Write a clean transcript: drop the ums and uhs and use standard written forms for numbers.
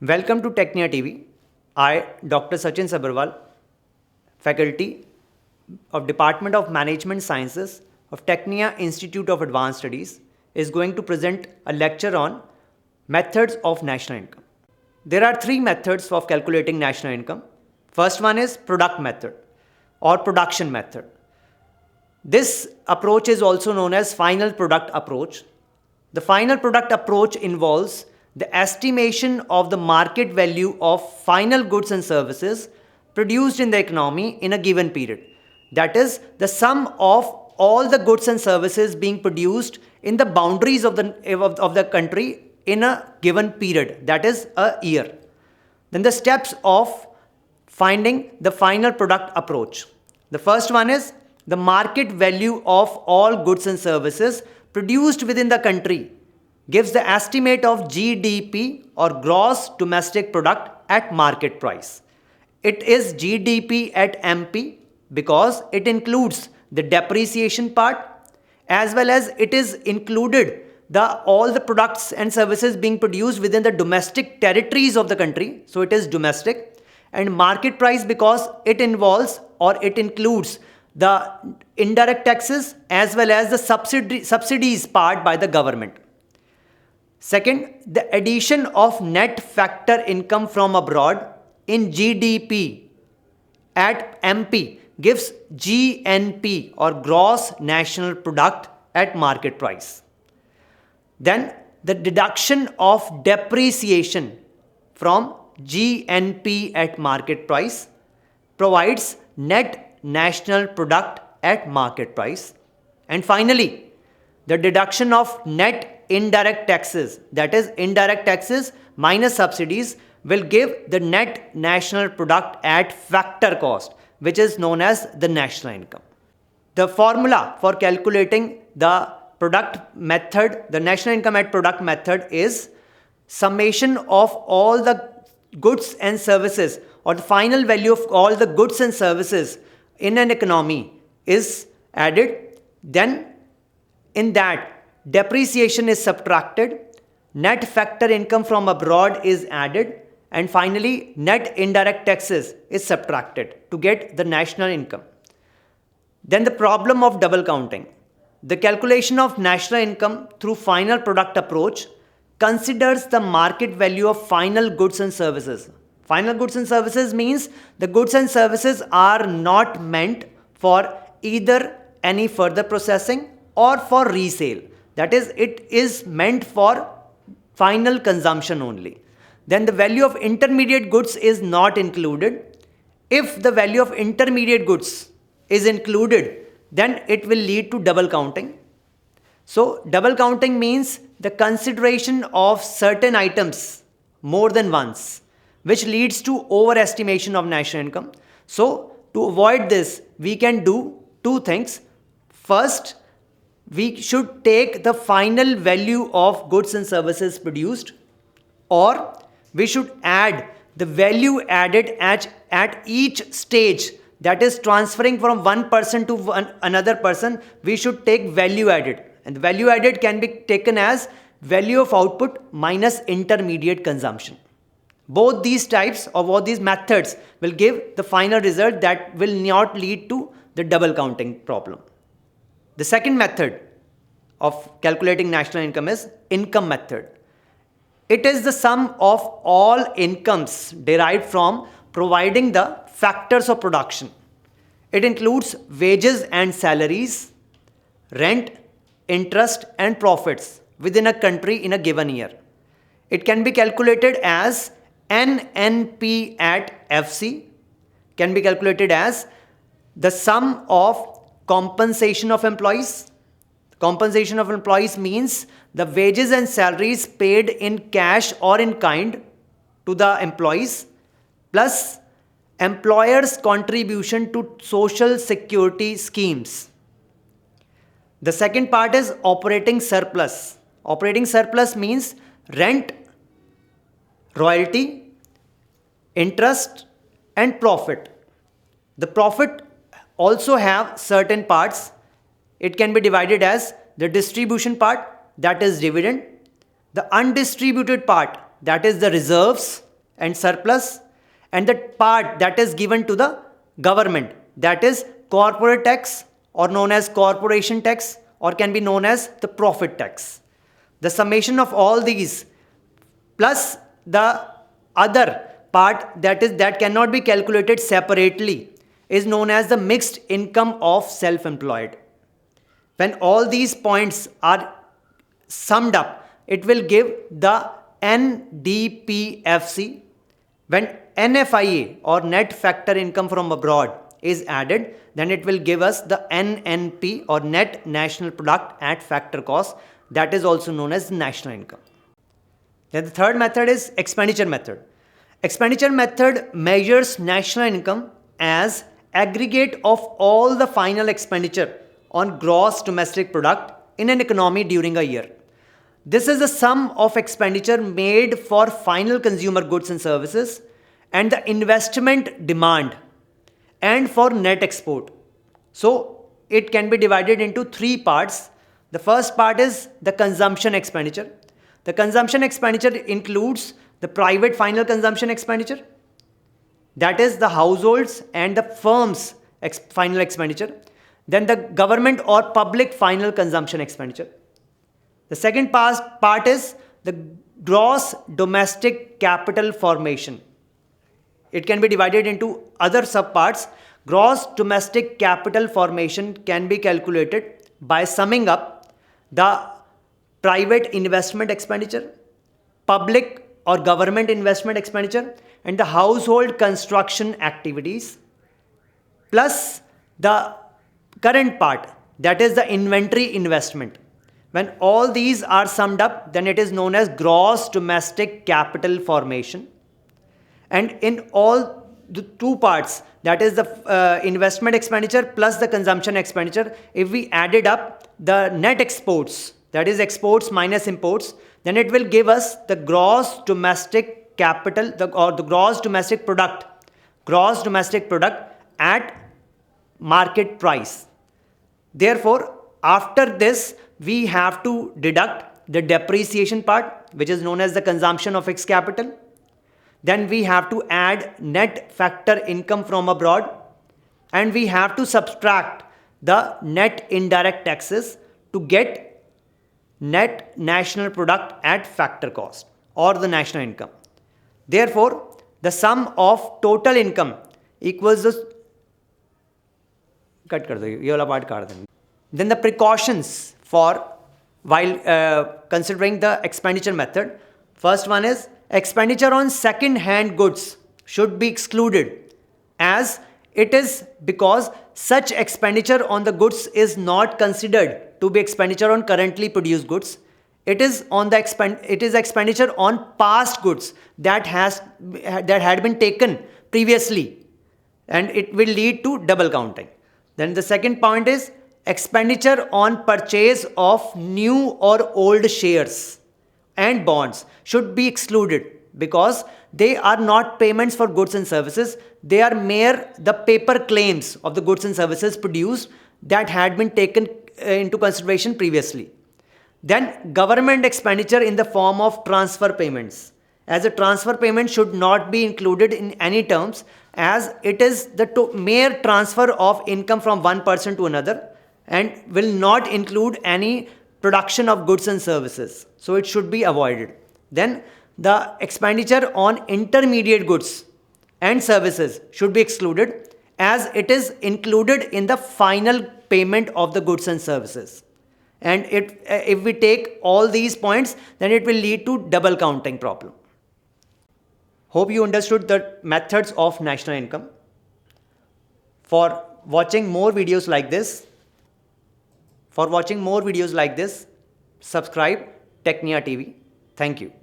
Welcome to Technia TV. I, Dr. Sachin Sabharwal, faculty of Department of Management Sciences of Technia Institute of Advanced Studies, is going to present a lecture on methods of national income. There are three methods of calculating national income. First one is product method or production method. This approach is also known as final product approach. The final product approach involves the estimation of the market value of final goods and services produced in the economy in a given period. That is, the sum of all the goods and services being produced in the boundaries of the country in a given period, that is a year. Then the steps of finding the final product approach. The first one is the market value of all goods and services produced within the country gives the estimate of GDP or gross domestic product at market price. It is GDP at MP because it includes the depreciation part as well as it is included all the products and services being produced within the domestic territories of the country. So it is domestic. And market price because it involves or it includes the indirect taxes as well as the subsidies part by the government. Second, the addition of net factor income from abroad in GDP at MP gives GNP or gross national product at market price. Then the deduction of depreciation from GNP at market price provides net national product at market price. And finally, the deduction of net indirect taxes, that is indirect taxes minus subsidies, will give the net national product at factor cost, which is known as the national income. The formula for calculating the product method, the national income at product method, is summation of all the goods and services or the final value of all the goods and services in an economy is added. Then in that, depreciation is subtracted, net factor income from abroad is added, and finally net indirect taxes is subtracted to get the national income. Then the problem of double counting. The calculation of national income through final product approach considers the market value of final goods and services. Final goods and services means the goods and services are not meant for either any further processing or for resale. That is, it is meant for final consumption only. Then the value of intermediate goods is not included. If the value of intermediate goods is included, then it will lead to double counting. So double counting means the consideration of certain items more than once, which leads to overestimation of national income. So to avoid this, we can do two things. First, we should take the final value of goods and services produced, or we should add the value added at each stage, that is transferring from one person to another person. We should take value added, and the value added can be taken as value of output minus intermediate consumption. Both these types or both these methods will give the final result that will not lead to the double counting problem. The second method of calculating national income is income method. It is the sum of all incomes derived from providing the factors of production. It includes wages and salaries, rent, interest and profits within a country in a given year. It can be calculated as NNP at FC, can be calculated as the sum of compensation of employees. Compensation of employees means the wages and salaries paid in cash or in kind to the employees plus employers' contribution to social security schemes. The second part is operating surplus. Operating surplus means rent, royalty, interest and profit. The profit also have certain parts. It can be divided as the distribution part, that is dividend, the undistributed part, that is the reserves, and surplus, and the part that is given to the government, that is corporate tax or known as corporation tax or can be known as the profit tax. The summation of all these plus the other part that cannot be calculated separately is known as the mixed income of self-employed. When all these points are summed up, it will give the NDPFC. When NFIA or net factor income from abroad is added, then it will give us the NNP or net national product at factor cost, that is also known as national income. Then the third method is expenditure method. Expenditure method measures national income as aggregate of all the final expenditure on gross domestic product in an economy during a year. This is the sum of expenditure made for final consumer goods and services and the investment demand and for net export. So it can be divided into three parts. The first part is the consumption expenditure. The consumption expenditure includes the private final consumption expenditure, that is the households and the firms final expenditure, then the government or public final consumption expenditure. The second part is the gross domestic capital formation. It can be divided into other subparts. Gross domestic capital formation can be calculated by summing up the private investment expenditure, public or government investment expenditure, and the household construction activities, plus the current part, that is the inventory investment. When all these are summed up, then it is known as gross domestic capital formation. And in all the two parts, that is the investment expenditure plus the consumption expenditure, if we added up the net exports, that is exports minus imports, then it will give us the gross domestic capital or the gross domestic product at market price. Therefore, after this, we have to deduct the depreciation part, which is known as the consumption of fixed capital. Then we have to add net factor income from abroad, and we have to subtract the net indirect taxes to get net national product at factor cost or the national income. Therefore, the sum of total income equals the Then the precautions for while considering the expenditure method. First one is expenditure on second hand goods should be excluded, as it is because such expenditure on the goods is not considered to be expenditure on currently produced goods. It is expenditure on past goods that had been taken previously, and it will lead to double counting. Then the second point is expenditure on purchase of new or old shares and bonds should be excluded because they are not payments for goods and services. They are mere the paper claims of the goods and services produced that had been taken into consideration previously. Then government expenditure in the form of transfer payments, as a transfer payment should not be included in any terms, as it is the mere transfer of income from one person to another and will not include any production of goods and services. So it should be avoided. Then the expenditure on intermediate goods and services should be excluded, as it is included in the final payment of the goods and services. And if we take all these points, then it will lead to double counting problem. Hope you understood the methods of national income. For watching more videos like this, subscribe Technia TV. Thank you.